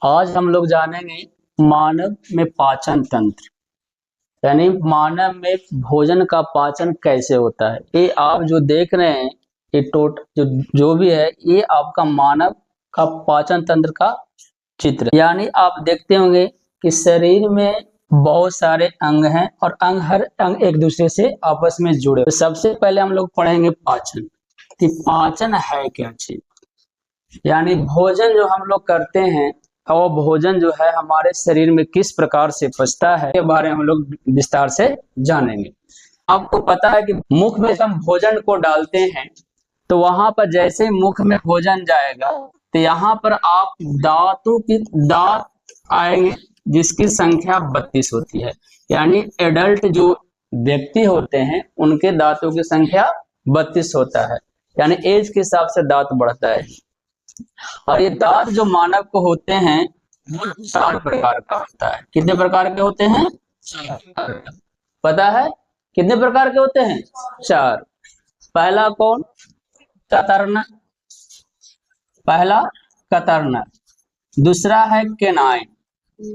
आज हम लोग जानेंगे मानव में पाचन तंत्र, यानी मानव में भोजन का पाचन कैसे होता है। ये आप जो देख रहे हैं, ये जो भी है, ये आपका मानव का पाचन तंत्र का चित्र है। यानी आप देखते होंगे कि शरीर में बहुत सारे अंग हैं और हर अंग एक दूसरे से आपस में जुड़े। तो सबसे पहले हम लोग पढ़ेंगे पाचन कि पाचन है क्या चीज। यानी भोजन जो हम लोग करते हैं और भोजन जो है हमारे शरीर में किस प्रकार से पचता है के बारे में हम लोग विस्तार से जानेंगे। आपको पता है कि मुख में हम भोजन को डालते हैं तो वहां पर जैसे ही मुख में भोजन जाएगा तो यहाँ पर आप दांत आएंगे जिसकी संख्या 32 होती है। यानी एडल्ट जो व्यक्ति होते हैं उनके दांतों की संख्या 32 होता है। यानी एज के हिसाब से दांत बढ़ता है। और ये दांत जो मानव को होते हैं वो 4 प्रकार का होता है। कितने प्रकार के होते हैं? 4। पता है कितने प्रकार के होते हैं? 4। पहला कौन? कतरन। पहला कतरन, दूसरा है केनाइन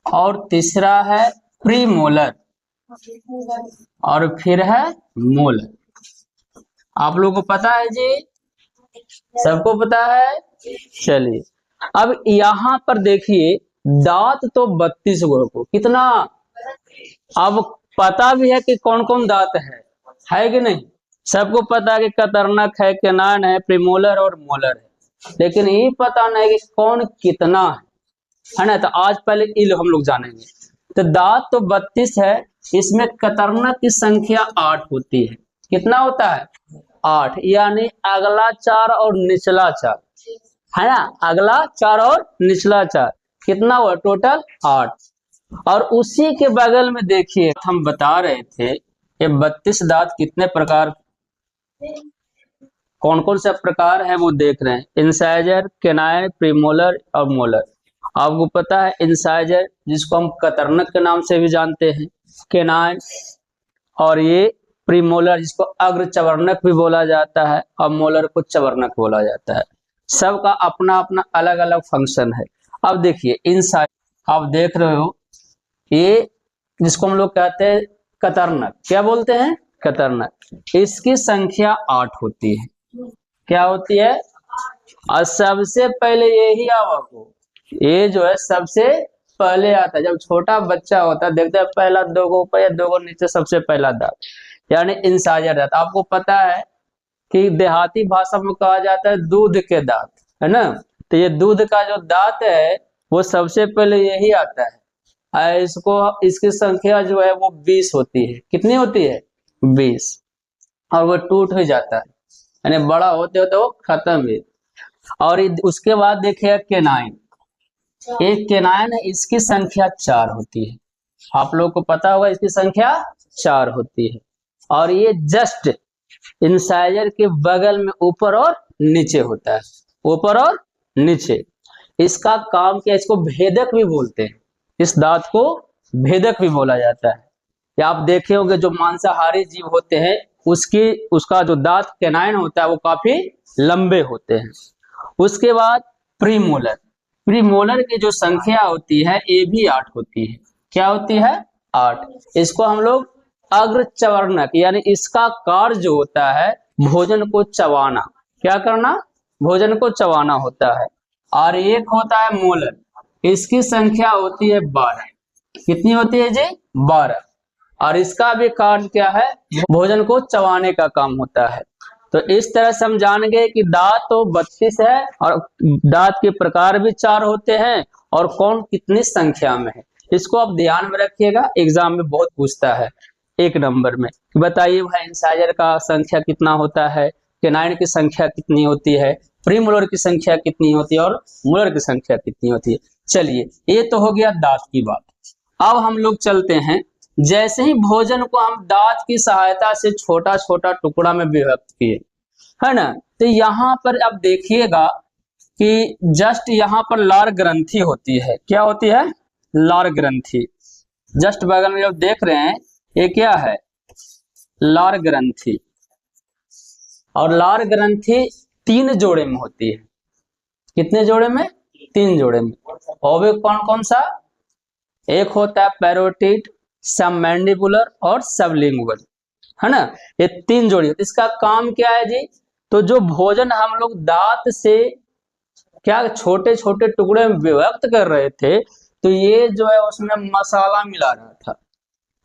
और तीसरा है प्रीमोलर और फिर है मोलर। आप लोगों को पता है जी? सबको पता है? चलिए अब यहाँ पर देखिए, दांत तो 32 गो को कितना, अब पता भी है कि कौन कौन दांत है कि नहीं? सबको पता है कि कतरनक है, केनाइन है, प्रीमोलर और मोलर है, लेकिन ये पता नहीं कि कौन कितना है ना। तो आज पहले ये हम लोग जानेंगे। तो दांत तो 32 है, इसमें कतरनक की संख्या 8 होती है। कितना होता है? 8। यानी अगला 4 और निचला 4 है ना। अगला 4 और निचला 4 कितना हुआ? टोटल 8। और उसी के बगल में देखिए, हम बता रहे थे ये 32 दांत कितने प्रकार, कौन कौन सा प्रकार है वो देख रहे हैं। इंसाइजर, केनाइन, प्रीमोलर और मोलर। आपको पता है इंसाइजर जिसको हम कतरनक के नाम से भी जानते हैं, केनाइन और ये प्रीमोलर जिसको अग्र चवर्णक भी बोला जाता है और मोलर को चवर्णक बोला जाता है। सबका अपना अपना अलग अलग फंक्शन है। अब देखिए इंसाइजर आप देख रहे हो, ये जिसको हम लोग कहते हैं कतरनक, क्या बोलते हैं? कतरनक। इसकी संख्या 8 होती है। क्या होती है? और सबसे पहले यही आवक, ये जो है सबसे पहले आता है। जब छोटा बच्चा होता है देखते हैं पहला 2 गो ऊपर या 2 गो नीचे, सबसे पहला दांत यानी इंसाइजर दांत। आपको पता है कि देहाती भाषा में कहा जाता है दूध के दांत, है ना। तो ये दूध का जो दांत है वो सबसे पहले यही आता है। इसकी संख्या जो है वो 20 होती है। कितनी होती है? 20। और वो टूट हो जाता है, यानी बड़ा होते होते वो खत्म है। और उसके बाद देखिए केनाइन। एक केनाइन है, इसकी संख्या 4 होती है। आप लोग को पता होगा इसकी संख्या 4 होती है। और ये जस्ट इंसाइजर के बगल में ऊपर और नीचे होता है, ऊपर और नीचे। इसका काम क्या? इसको भेदक भी बोलते हैं। इस दांत को भेदक भी बोला जाता है। या आप देखे होंगे जो मांसाहारी जीव होते हैं उसका जो दांत कैनाइन होता है वो काफी लंबे होते हैं। उसके बाद प्रीमोलर। प्रीमोलर की जो संख्या होती है ये भी 8 होती है। क्या होती है? 8। इसको हम लोग अग्र चवर्णक, यानी इसका कार्य जो होता है भोजन को चबाना। क्या करना? भोजन को चबाना होता है। और एक होता है मोलर, इसकी संख्या होती है 12। कितनी होती है जी? 12। और इसका भी कार्य क्या है? भोजन को चबाने का काम होता है। तो इस तरह से हम जान गए कि दांत तो 32 है और दांत के प्रकार भी 4 होते हैं और कौन कितनी संख्या में है। इसको आप ध्यान में रखिएगा, एग्जाम में बहुत पूछता है 1 नंबर में। बताइए भाई इंसाइजर का संख्या कितना होता है, केनाइन की संख्या कितनी होती है, प्रीमोलर की संख्या कितनी होती है और मोलर की संख्या कितनी होती है। चलिए ये तो हो गया दांत की बात। अब हम लोग चलते हैं, जैसे ही भोजन को हम दांत की सहायता से छोटा छोटा टुकड़ा में विभक्त किए, है ना। तो यहाँ पर अब देखिएगा कि जस्ट यहाँ पर लार ग्रंथि होती है। क्या होती है? लार ग्रंथि। जस्ट बगल में जब देख रहे हैं ये क्या है? लार ग्रंथि। और लार ग्रंथि 3 जोड़े में होती है। कितने जोड़े में? 3 जोड़े में। अवयव कौन कौन सा? एक होता है पैरोटिड, सबमैंडिबुलर और सबलिंगुअल, है ना। ये 3 जोड़ी। इसका काम क्या है जी? तो जो भोजन हम लोग दांत से क्या छोटे छोटे टुकड़े में विभक्त कर रहे थे, तो ये जो है उसमें मसाला मिला रहा था।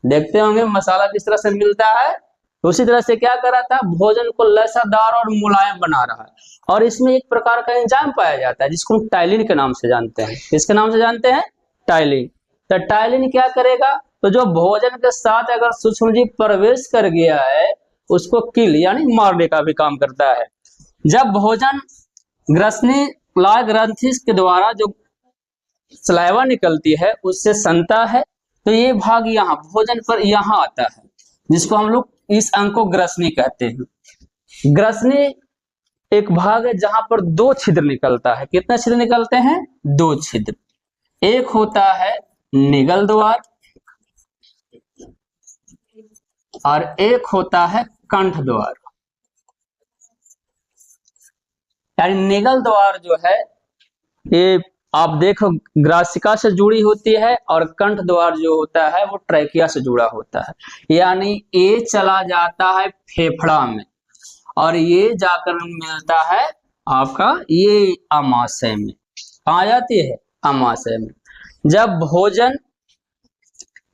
देखते होंगे मसाला किस तरह से मिलता है। उसी तरह से क्या कर रहा था? भोजन को लसादार और मुलायम बना रहा है। और इसमें एक प्रकार का एंजाइम पाया जाता है जिसको हम टाइलिन के नाम से जानते हैं। किसके नाम से जानते हैं? टाइलिन। तो टाइलिन क्या करेगा? तो जो भोजन के साथ अगर सूक्ष्मजीव प्रवेश कर गया है उसको किल यानी मारने का भी काम करता है। जब भोजन ग्रसनी लाल ग्रंथि के द्वारा जो सलाइवा निकलती है उससे सनता है, तो ये भाग यहाँ भोजन पर यहाँ आता है, जिसको हम लोग इस अंग को ग्रसनी कहते हैं। ग्रसनी एक भाग है जहां पर 2 छिद्र निकलता है। कितने छिद्र निकलते हैं? 2 छिद्र। एक होता है निगल द्वार और एक होता है कंठ द्वार। यानी निगल द्वार जो है ये आप देखो ग्रासिका से जुड़ी होती है और कंठ द्वार जो होता है वो ट्रैकिया से जुड़ा होता है। यानी ये चला जाता है फेफड़ा में और ये जाकर मिलता है आपका ये आमाशय में। कहाँ जाती है? आमाशय में। जब भोजन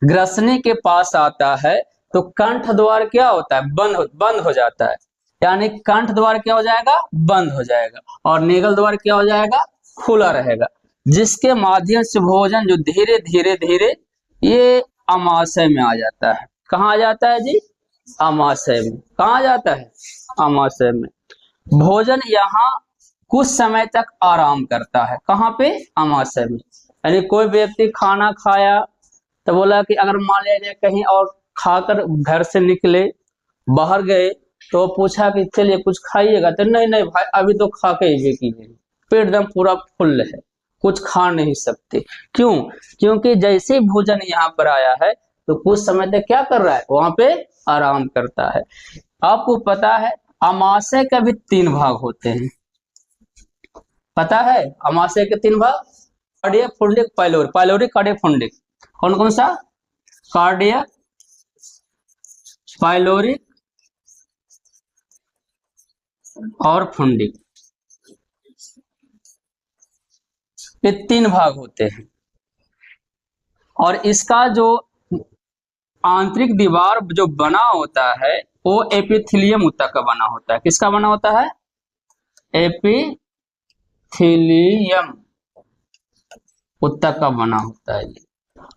ग्रसनी के पास आता है तो कंठ द्वार क्या होता है? बंद हो जाता है। यानी कंठ द्वार क्या हो जाएगा? बंद हो जाएगा और निगल द्वार क्या हो जाएगा? खुला रहेगा, जिसके माध्यम से भोजन जो धीरे धीरे धीरे ये आमाशय में आ जाता है। कहाँ आ जाता है जी? आमाशय में। कहाँ आ जाता है? आमाशय में। भोजन यहाँ कुछ समय तक आराम करता है। कहाँ पे? आमाशय में। यानी कोई व्यक्ति खाना खाया तो बोला कि अगर मान लिया जाए कहीं और खाकर घर से निकले, बाहर गए तो पूछा कि चलिए कुछ खाइएगा, तो नहीं नहीं भाई अभी तो खा के ही कीजिए, पेट एकदम पूरा फुल है, कुछ खा नहीं सकते। क्यों? क्योंकि जैसे भोजन यहाँ पर आया है तो कुछ समय तक क्या कर रहा है? वहां पे आराम करता है। आपको पता है आमाशय का भी 3 भाग होते हैं। पता है आमाशय के 3 भाग? Cardiac, fundic, pyloric. Pyloric, cardiac, fundic. कौन कौन सा? कार्डियक, पाइलोरिक और फुंडिक। ये 3 भाग होते हैं और इसका जो आंतरिक दीवार जो बना होता है वो एपिथेलियम ऊतक का बना होता है। किसका बना होता है? एपिथेलियम ऊतक का बना होता है।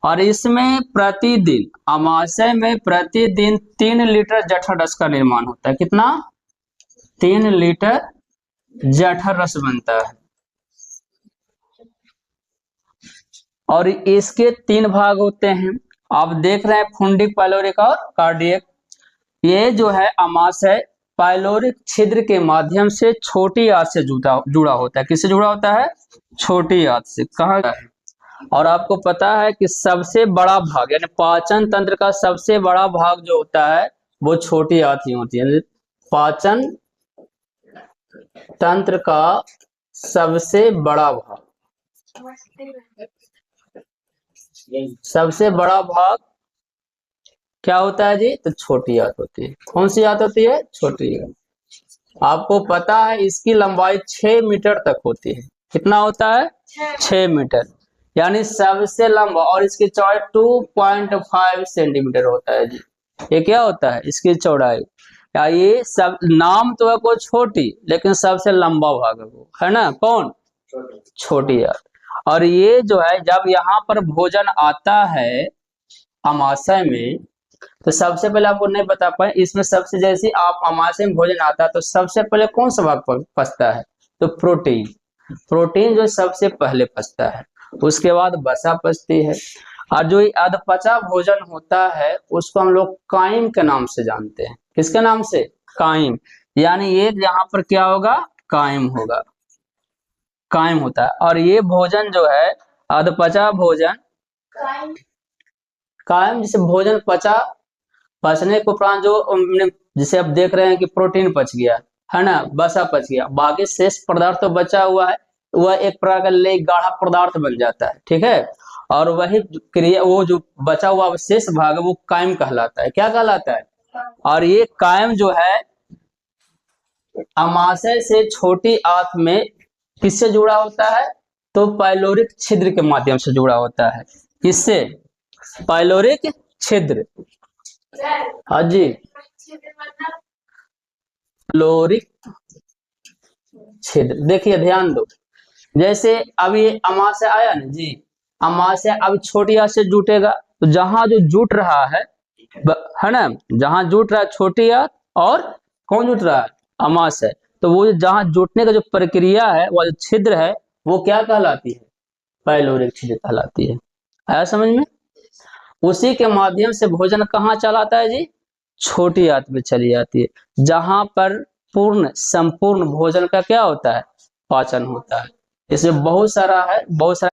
और इसमें प्रतिदिन आमाशय में प्रतिदिन 3 लीटर जठर रस का निर्माण होता है। कितना? 3 लीटर जठर रस बनता है। और इसके 3 भाग होते हैं। आप देख रहे हैं फुंडिक, पाइलोरिक और कार्डियक। ये जो है आमाशय पाइलोरिक छिद्र के माध्यम से छोटी आंत से जुड़ा होता है। किससे जुड़ा होता है? छोटी आंत से। कहाँ है? और आपको पता है कि सबसे बड़ा भाग यानी पाचन तंत्र का सबसे बड़ा भाग जो होता है वो छोटी आंत ही होती है। पाचन तंत्र का सबसे बड़ा भाग, सबसे बड़ा भाग क्या होता है जी? तो छोटी आंत होती है। कौन सी आंत होती है? छोटी आंत। आपको पता है इसकी लंबाई 6 मीटर तक होती है। कितना होता है? 6 मीटर। यानी सबसे लंबा। और इसकी चौड़ाई 2.5 सेंटीमीटर होता है जी। ये क्या होता है? इसकी चौड़ाई। या ये सब नाम तो है को छोटी, लेकिन सबसे लंबा भाग है वो, है ना। कौन? छोटी आंत। और ये जो है जब यहाँ पर भोजन आता है आमाशय में तो सबसे पहले आपको नहीं बता पाए इसमें सबसे, जैसे आप आमाशय में भोजन आता है तो सबसे पहले कौन सा भाग पचता है? तो प्रोटीन। प्रोटीन जो सबसे पहले पचता है, उसके बाद वसा पचती है। और जो अधपचा भोजन होता है उसको हम लोग काइम के नाम से जानते हैं। किसके नाम से? काइम। यानी ये यहाँ पर क्या होगा? काइम होगा, काइम होता है। और ये भोजन जो है अधपचा भोजन, काइम जिसे भोजन पचने के उपरांत जो जिसे आप देख रहे हैं कि प्रोटीन पच गया, है ना, वसा पच गया, बाकी शेष पदार्थ तो बचा हुआ है, वह एक प्रकार का लेय गाढ़ा पदार्थ बन जाता है, ठीक है। और वही क्रिया, वो जो बचा हुआ अवशेष भाग है वो कायम कहलाता है। क्या कहलाता है? और ये कायम जो है अमाशय से छोटी आंत में किससे जुड़ा होता है? तो पाइलोरिक छिद्र के माध्यम से जुड़ा होता है। किससे? पाइलोरिक छिद्र। हाँ जी, पाइलोरिक छिद्र। देखिए ध्यान दो, जैसे अब ये अमाशय आया ना जी, अमाशय अब छोटी आंत से जुटेगा, तो जहां जो जुट रहा है ना, जहां जुट रहा है छोटी आंत, और कौन जुट रहा है? अमाशय। तो वो जहां जुटने का जो प्रक्रिया है, वो जो छिद्र है, वो क्या कहलाती है? पाइलोरिक छिद्र कहलाती है। आया समझ में? उसी के माध्यम से भोजन कहाँ चलाता है जी? छोटी आंत में चली जाती है, जहां पर पूर्ण संपूर्ण भोजन का क्या होता है? पाचन होता है। इसमें बहुत सारा है, बहुत सारा